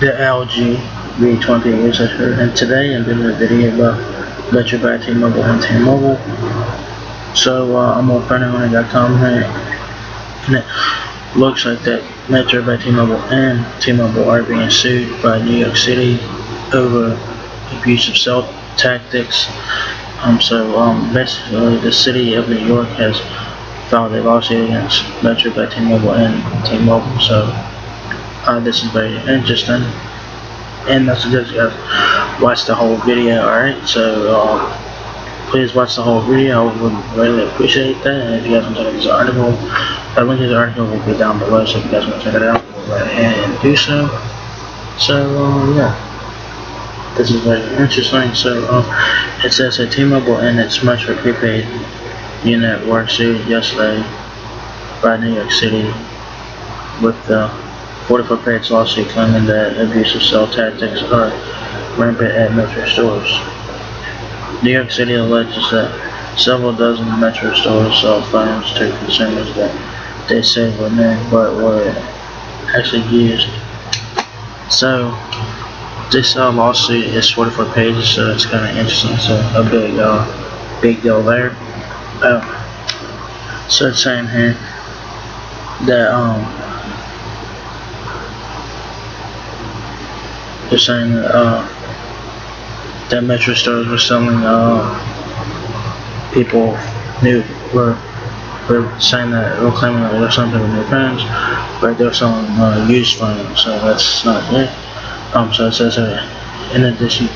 the LG V20 researcher, and today I'm doing a video about Metro by T-Mobile and T-Mobile. So I'm on FunnyMoney.com here, and it looks like that Metro by T-Mobile and T-Mobile are being sued by New York City over abusive cell tactics. Basically the city of New York has filed a lawsuit against Metro by T-Mobile and T-Mobile. So this is very interesting, and I suggest you guys watch the whole video. Alright, so please watch the whole video. I would really appreciate that. And if you guys want to check out this article, the link to the article will be down below, so if you guys want to check it out, go right ahead and do so. Yeah, this is very interesting. It says that T-Mobile and its Metro prepaid unit were sued yesterday by New York City with the 44-page lawsuit claiming that abusive cell tactics are rampant at Metro stores. New York City alleges that several dozen Metro stores sell phones to consumers that they say were new but were actually used. So this lawsuit is 44 pages, so it's kind of interesting. So a big deal there. So it's saying here that they're saying that Metro stores were selling people new were saying that we're claiming that they're selling people new phones, but they're selling used phones, so that's not good. So it says in addition,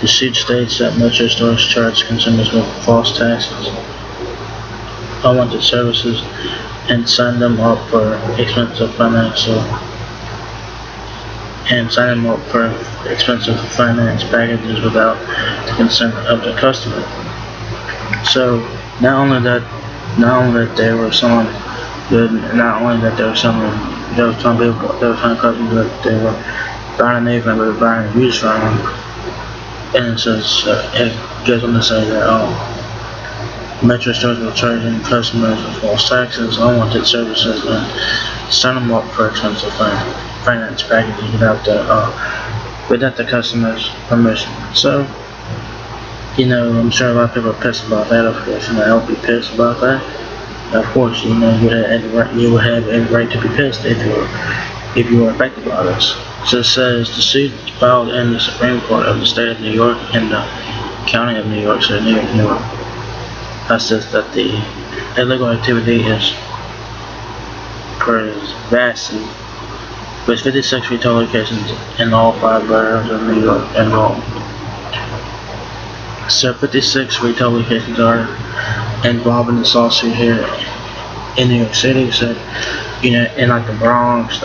the suit states that Metro stores charge consumers with false taxes, unwanted services, and sign them up for expensive finance packages without the consent of the customer. So not only that they were selling good, not only that they were selling, they were telling people, they were telling customers that they were buying a new phone, but they were buying a used phone. And it says it goes on to say that Metro stores were charging customers with false taxes, unwanted services, and sign them up for expensive finance packages without the customer's permission. So, I'm sure a lot of people are pissed about that. Of course, I would be pissed about that. Of course, you would have every right to be pissed if you were affected by this. So it says the suit filed in the Supreme Court of the State of New York and the County of New York, so New York. That says that the illegal activity is pervasive, with 56 retail locations in all 5 boroughs of New York involved. So 56 retail locations are involved in this lawsuit here in New York City. So, in like the Bronx,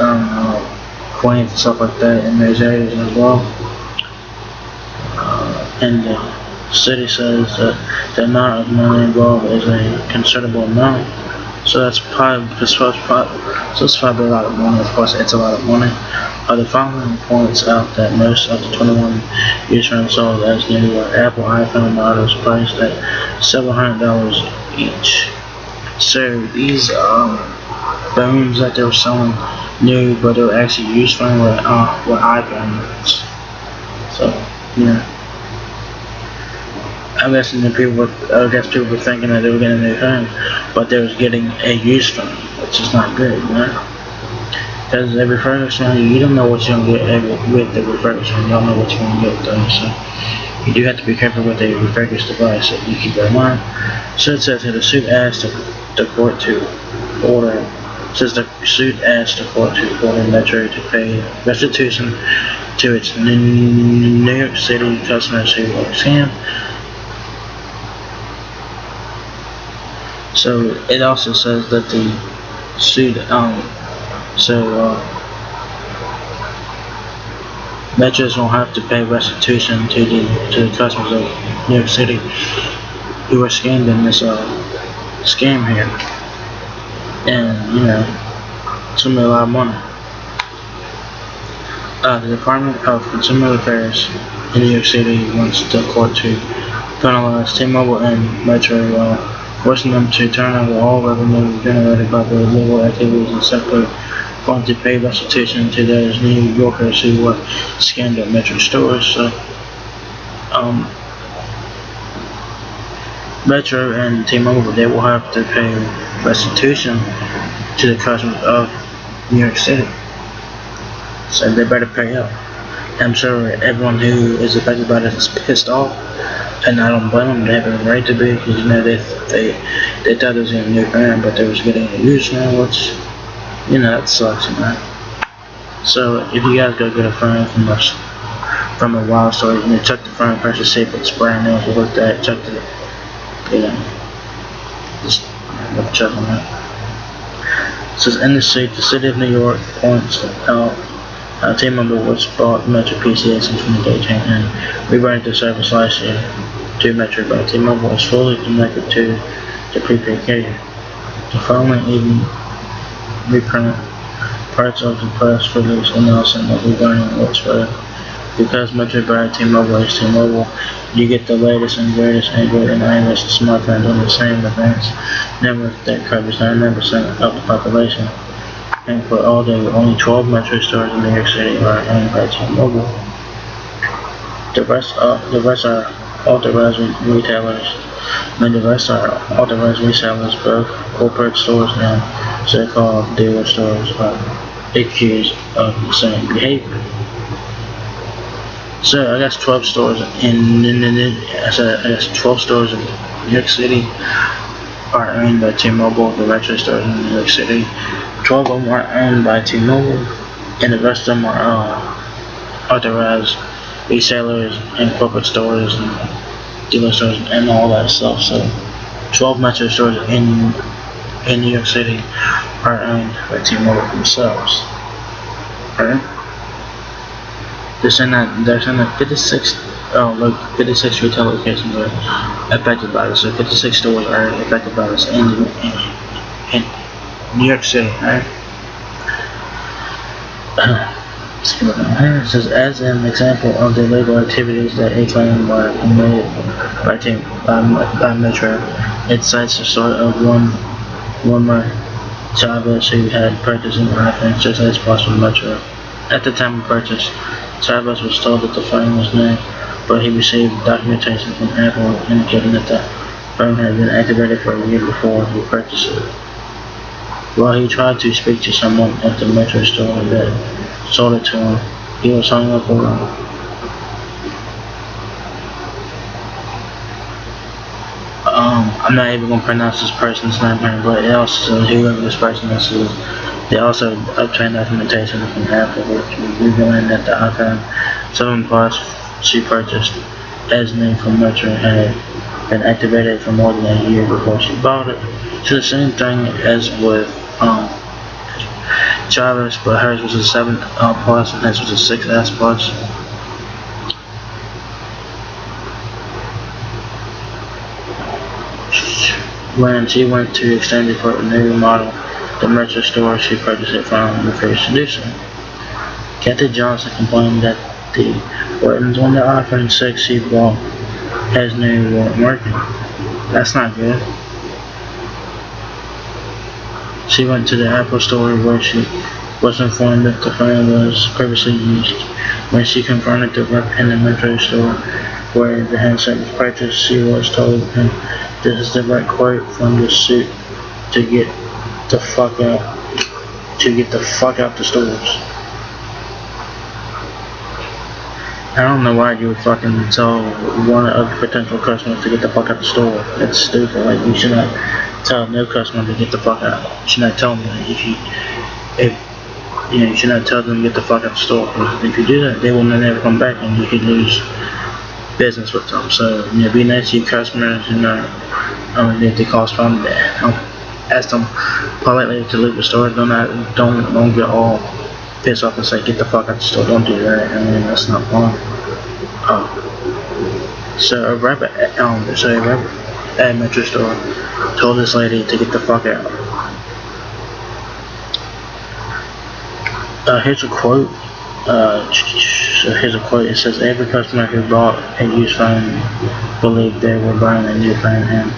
Queens and stuff like that, in those areas as well. And the city says that the amount of money involved is a considerable amount. So it's probably a lot of money. Of course, it's a lot of money. The following points out that most of the 21 used phones sold as new were Apple iPhone models priced at several $100 each. So these phones that they were selling new, but they were actually used phones were iPhone models. So I guess people were thinking that they were getting a new phone, but they was getting a used phone, which is not good, Because a refurbished phone, you don't know what you're gonna get with the refurbished phone. You don't know what you're gonna get though, so you do have to be careful with a refurbished device. So you keep that in mind. So it says that the suit asked the court to order. Metro to pay restitution to its New York City customers who were scammed. So it also says that the suit, Metros won't have to pay restitution to the customers of New York City who were scammed in this scam here, and it's gonna be a lot of money. The Department of Consumer Affairs in New York City wants the court to penalize T-Mobile and Metro, forcing them to turn over all revenue generated by their illegal activities in separate going to pay restitution to those New Yorkers who were scammed at Metro stores. So, Metro and T-Mobile, they will have to pay restitution to the customers of New York City. So they better pay up. I'm sure everyone who is affected by this is pissed off, and I don't blame them. They have a right to be, because they thought it was a new brand, but they was getting a used one, which that sucks, man. So if you guys go get a phone from a wild store, check the phone first to see if it's brand new. If you look at it, check the just check on that. It says in the city of New York points out T-Mobile was bought Metro PCS in 2013 and rebranded the service last year to Metro, but T-Mobile is fully connected to the prepaid carrier. The following even reprint parts of the press release announcing that rebranding looks for because Metro by T-Mobile is T-Mobile. You get the latest and greatest Android and iOS smartphones on the same advanced network that covers 99% of the population. And for all day, only 12 Metro stores in New York City are owned by T-Mobile. The rest are authorized retailers. And the rest are authorized resellers, both corporate stores and so-called dealer stores are accused of the same behavior. So I guess 12 stores in 12 stores in New York City are owned by T-Mobile. The Metro stores in New York City, 12 of them are owned by T-Mobile, and the rest of them are authorized resellers and corporate stores and dealer stores and all that stuff. So 12 Metro stores in New York City are owned by T-Mobile themselves. Alright? There's in 56 retail locations are affected by this. So 56 stores are affected by this in New York City. Right? It says, as an example of the illegal activities that it claimed were committed by Metro, it cites the story of one Wilmer Chavez who had purchased an iPhone 6s Plus from Metro. At the time of purchase, Chavez was told that the phone was new, but he received documentation from Apple indicating that the phone had been activated for a year before he purchased it. While he tried to speak to someone at the Metro store that sold it to him, he was hung up on. I'm not even gonna pronounce this person's name here, but it also says whoever this person is. They also obtained documentation from Apple, which revealing that the iPhone 7 Plus she purchased as new from Metro had been activated for more than a year before she bought it. So the same thing as with Chavez, but hers was a 7 Plus and his was a 6S Plus. When she went to exchange it for a new model, the Metro store she purchased it from refused to do so. Kathy Johnson complained that the buttons on the iPhone 6 she bought as new weren't working. That's not good. She went to the Apple store where she was informed that the phone was previously used. When she confronted the rep in the Metro store where the handset was purchased, she was told, and this is the right quote from the suit, to get the fuck out the stores. I don't know why you would fucking tell one of the potential customers to get the fuck out the store. That's stupid. Like, you should not tell no customer to get the fuck out. You should not tell them that. You should not tell them to get the fuck out the store. Because if you do that, they will never come back and you could lose business with them. So, be nice to your customers, if they cause problem, ask them politely to leave the store. Don't get all pissed off and say get the fuck out the store. Don't do that. That's not fun. So a rep at Metro store told this lady to get the fuck out. Here's a quote. Here's a quote. It says, every customer who bought a used phone believed they were buying a new phone, and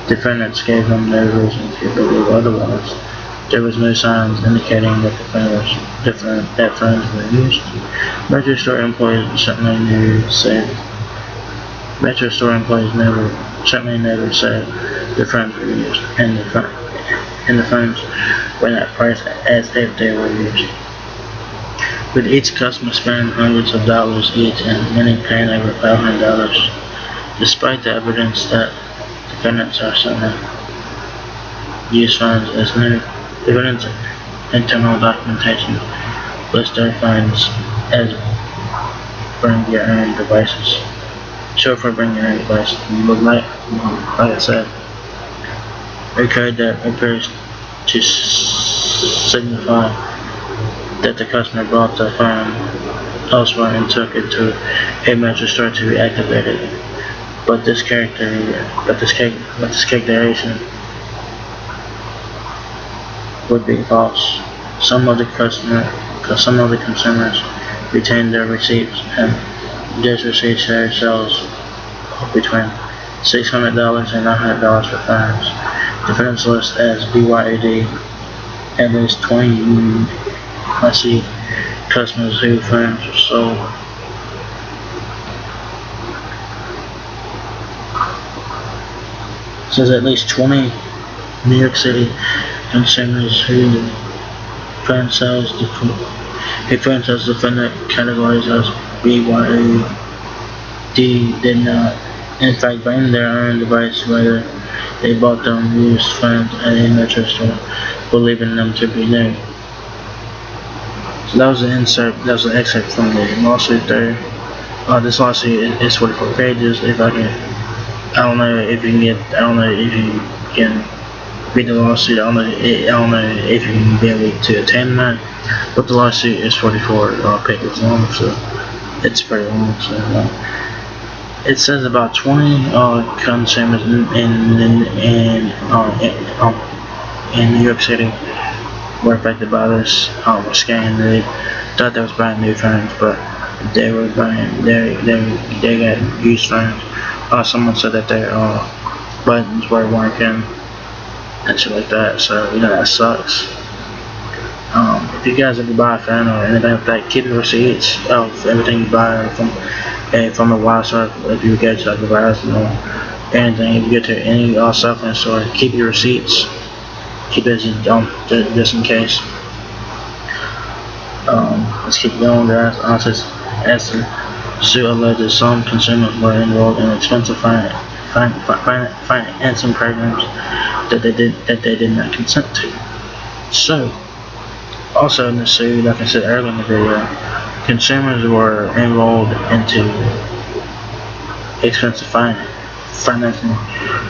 defendants gave them no reason to believe otherwise. There was no signs indicating that that funds were used. Metro store employees certainly never said the funds were used, and the funds were not priced as if they were used. With each customer spending hundreds of dollars each and many paying over $500, despite the evidence that defendants are certain use funds as new evidence, internal documentation lists their funds as bring your own devices. Show for bring your own devices. Like I said, a code that appears to signify that the customer brought the phone elsewhere and took it to a Metro store to be activated. But this calculation would be false. Some of the consumers retained their receipts, and these receipts share sales between $600 and $900 for phones. Defendants list as BYOD at least 20 customers whose phones were sold. It says at least 20 New York City consumers who phone sales defendant categories as BYOD did not in fact bring their own device, whether they bought them used phones at a Metro store, believing them to be new. So that was an excerpt from the lawsuit there. This lawsuit is 44 pages. I don't know if you can read the lawsuit. I don't know if you can be able to attend that. But the lawsuit is 44 pages long, so it's pretty long. So it says about 20 consumers in New York City were affected by this scam. They thought they was buying new phones, but they got used phones. Someone said that their buttons were working and shit like that. So that sucks. If you guys ever buy a phone or anything like that, keep the receipts of everything you buy from the wild store. If you get to like a Verizon or anything, if you get to any cell phone store, keep your receipts. Keep it just in case. Let's keep going, guys. As the suit alleges, some consumers were enrolled in expensive financing programs that they did not consent to. So, also in the suit, like I said earlier in the video, consumers were enrolled into expensive financing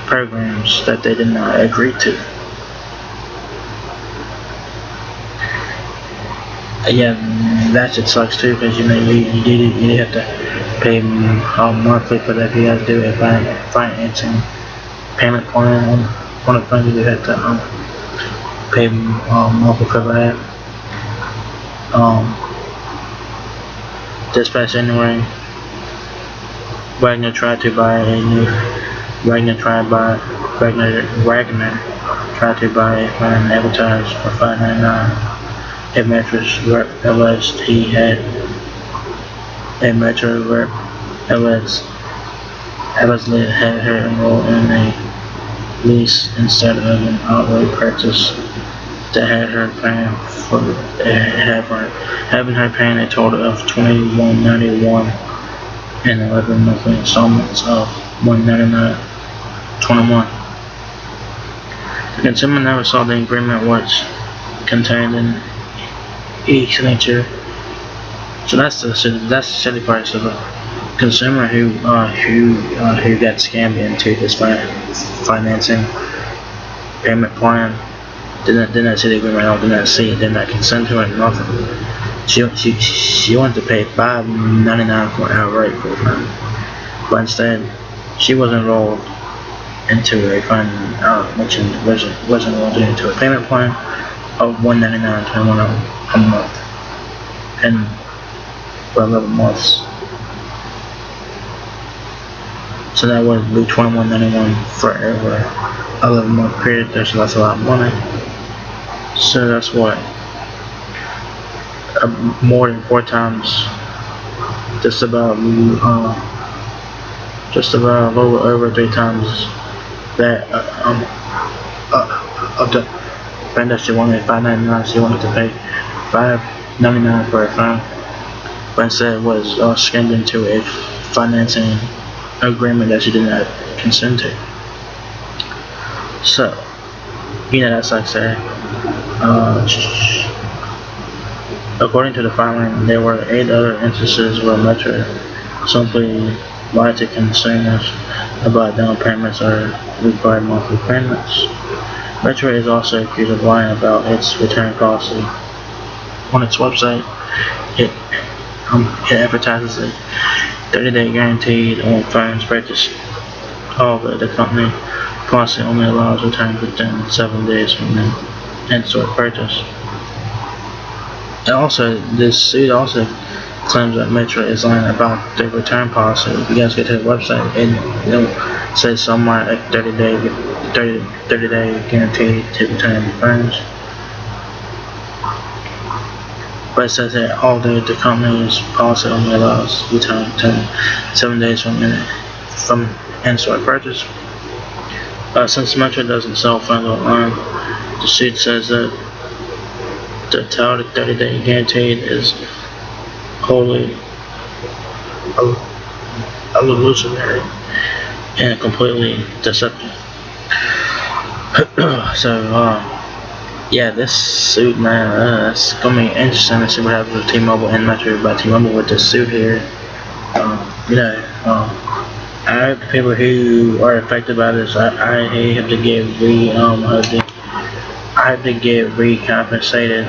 programs that they did not agree to. Yeah, that shit sucks too, because you have to pay monthly for that. If you guys do a financing payment plan on a phone, you have to pay monthly for that. This past January, Wagner tried to buy a phone advertised for $599. A Metro rep alleged had her enrolled in a lease instead of an outright purchase that had her having her paying a total of $21.91 and 11 monthly installments of $199.21. The consumer never saw the agreement which contained in each signature. So that's the silly part. So the consumer who got scammed into this financing payment plan did not see the agreement, did not consent to it, nothing. She wanted to pay $5.99 for outright for it, but instead she was enrolled into a fund which was enrolled into a payment plan of $199.21 a month, and for 11 months. So that would be $21.91 for every 11-month period. So that's a lot of money. So that's what more than 4 times, just about just about a little over 3 times that of the friend that she wanted $5.99. She wanted to pay $5.99 for a phone, but instead was scammed into a financing agreement that she did not consent to. So, that's like saying, according to the filing, there were 8 other instances where Metro simply lied to consumers about down payments or required monthly payments. Metro is also accused of lying about its return policy. On its website, it advertises a 30-day guaranteed on phones purchased. However, the company policy only allows returns within 7 days from the in-store purchase. And also, this suit also claims that Metro is lying about their return policy. If you guys get to the website, it says somewhere like 30-day guaranteed to return the phones. But it says that although the company's policy only allows return within 7 days from in-store purchase, since Metro doesn't sell phones online, the suit says that the 30-day guaranteed is wholly illusory and completely deceptive. So, yeah, this suit, man, it's gonna be interesting to see what happens with T-Mobile and Metro. But T-Mobile with this suit here, I hope the people who are affected by this, I have to get recompensated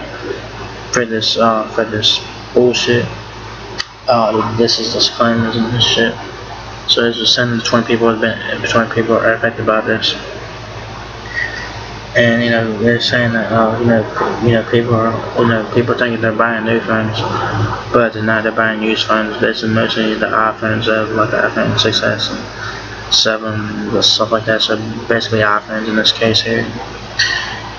for this bullshit. This is disclaimers and this shit. So it's just saying 20 people are affected by this. And they're saying that people thinking they're buying new phones, but they're not. They're buying used phones. This is mostly the iPhones of like the iPhone 6s and 7, stuff like that. So basically iPhones in this case here.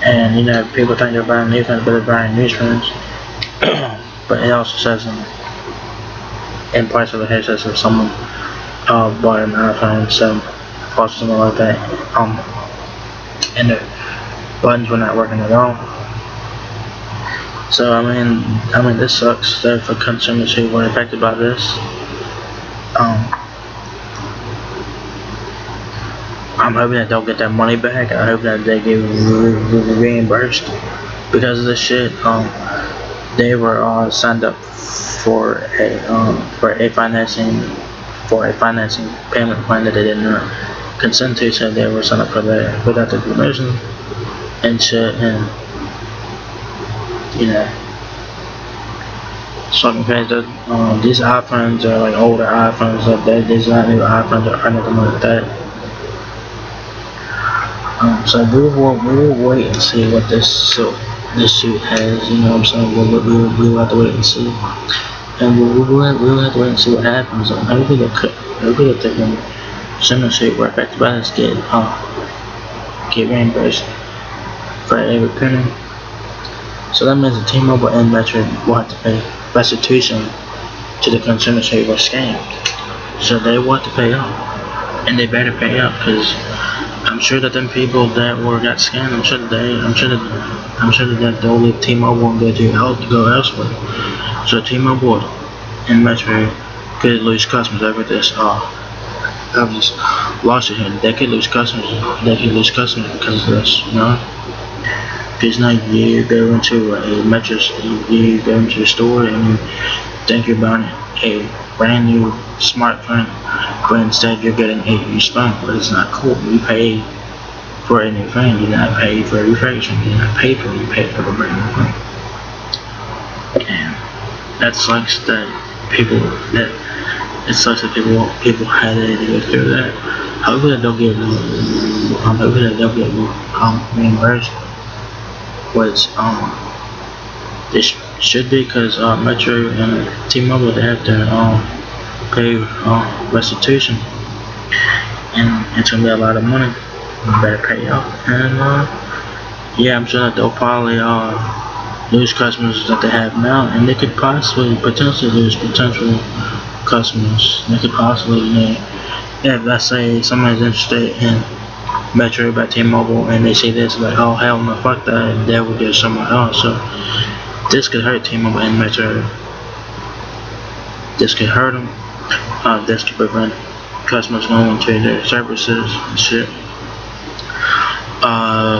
And people think they're buying new phones, but they're buying used phones. But it also says in parts of it here says if someone bought an iPhone 7 or something like that, and the buttons were not working at all. So I mean this sucks for consumers who were affected by this. I'm hoping that they'll get their money back. I hope that they get reimbursed because of this shit. They were signed up for a financing payment plan that they did not consent to, so they were signed up for that without the permission and shit, and it's fucking crazy. These iPhones are like older iPhones, these are not new iPhones or anything like that. So we will wait and see what this suit has. You know what I'm saying? We'll have to wait and see, and we'll have to wait and see what happens. Hopefully they can similar suit where affected by this get reimbursed for every penny. So that means the T-Mobile and Metro will have to pay restitution to the consumers who were scammed. So they will have to pay up, and they better pay up, because I'm sure that them people that got scammed, I'm sure that they'll leave T-Mobile and go elsewhere. So T-Mobile and Metro could lose customers over this lawsuit here. They could lose customers. Because of this, Because now you go into a Metro, you go into a store and you think you're buying a brand new smartphone, but instead you're getting a used phone. But it's not cool. You pay for a new phone. You not pay for a refresh. You not pay for it. You pay for a brand new phone. And that sucks that people had to go through that. Hopefully they'll get reimbursed. Which this should be, because Metro and T-Mobile, they have to pay restitution, and it's gonna be a lot of money. You better pay up, and yeah, I'm sure that they'll probably lose customers that they have now, and they could possibly potentially lose potential customers. They could possibly, yeah, let's say somebody's interested in Metro by T-Mobile and they say this, like, oh hell no, fuck that, and they will get somewhere else. So this could hurt T-Mobile and Metro. This could hurt them. This could prevent customers going to their services and shit.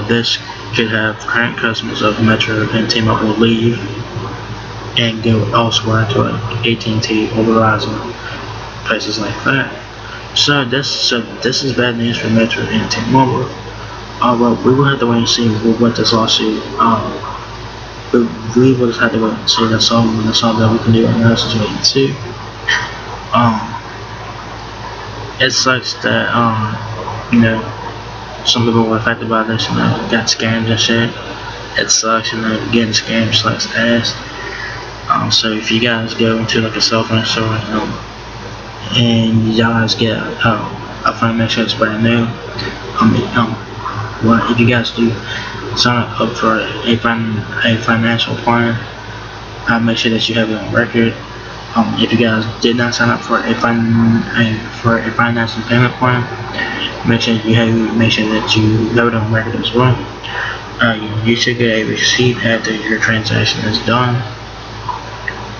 This could have current customers of Metro and T-Mobile leave and go elsewhere to like AT&T or Verizon, places like that. So this is bad news for Metro and T-Mobile. But we will have to wait and see what this lawsuit. We will just have to wait and see. That's all that we can do right now. Is just wait and see. It sucks that some people were affected by this. Got scammed and shit. It sucks. Getting scammed sucks ass. So if you guys go into like a cell phone store, and you guys get a phone, make sure it's brand new. Well, if you guys do sign up for a financial plan, make sure that you have it on record. If you guys did not sign up for a financial payment plan, make sure that you have it on record as well. You should get a receipt after your transaction is done.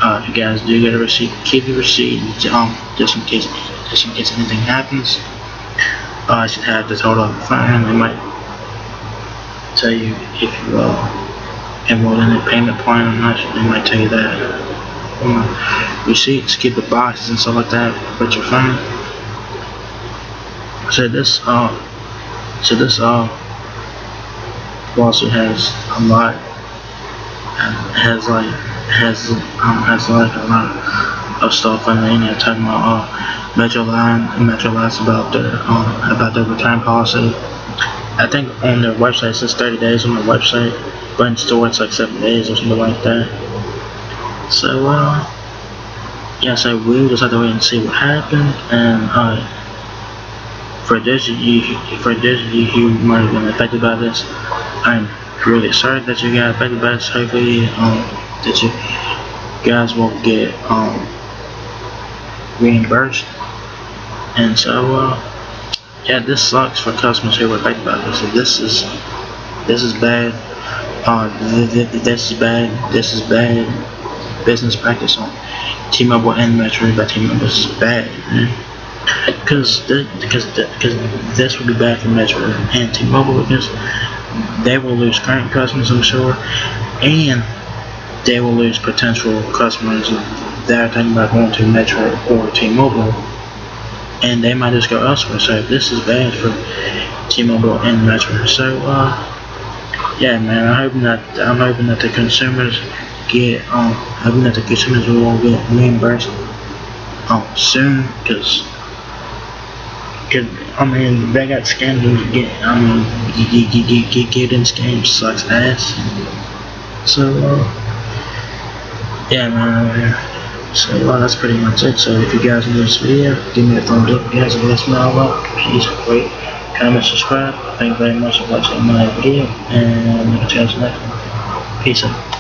If you guys do get a receipt, keep the receipt just in case anything happens. I should have the total of the fine. They might tell you if you enrolled in a payment plan or not. They might tell you that. Receipts, keep the boxes and stuff like that. Put your phone. So this lawsuit has a lot. Has like a lot of stuff on the internet talking about Metroline about their return policy. I think on their website it says 30 days on their website, but in store it's like 7 days or something like that. So yeah, so we'll just have to wait and see what happened. And for those of you who might have been affected by this, I'm really sorry that you got affected by this. Hopefully that you guys will get reimbursed. And so yeah, this sucks for customers who were affected by this. So this is bad. This is bad business practice on T-Mobile and Metro by T-Mobile. This is bad, because this would be bad for Metro and T-Mobile, because they will lose current customers, I'm sure, and they will lose potential customers that are thinking about going to Metro or T-Mobile, and they might just go elsewhere. So this is bad for T-Mobile and Metro. So yeah, man, I'm hoping that the consumers will get reimbursed soon, because they got scammed. Getting scammed sucks ass. So yeah, man. So that's pretty much it. So if you guys enjoyed this video, give me a thumbs up. If you guys have let me know, please rate, comment, subscribe. Thank you very much for watching my video, and I'll catch you next one. Peace out.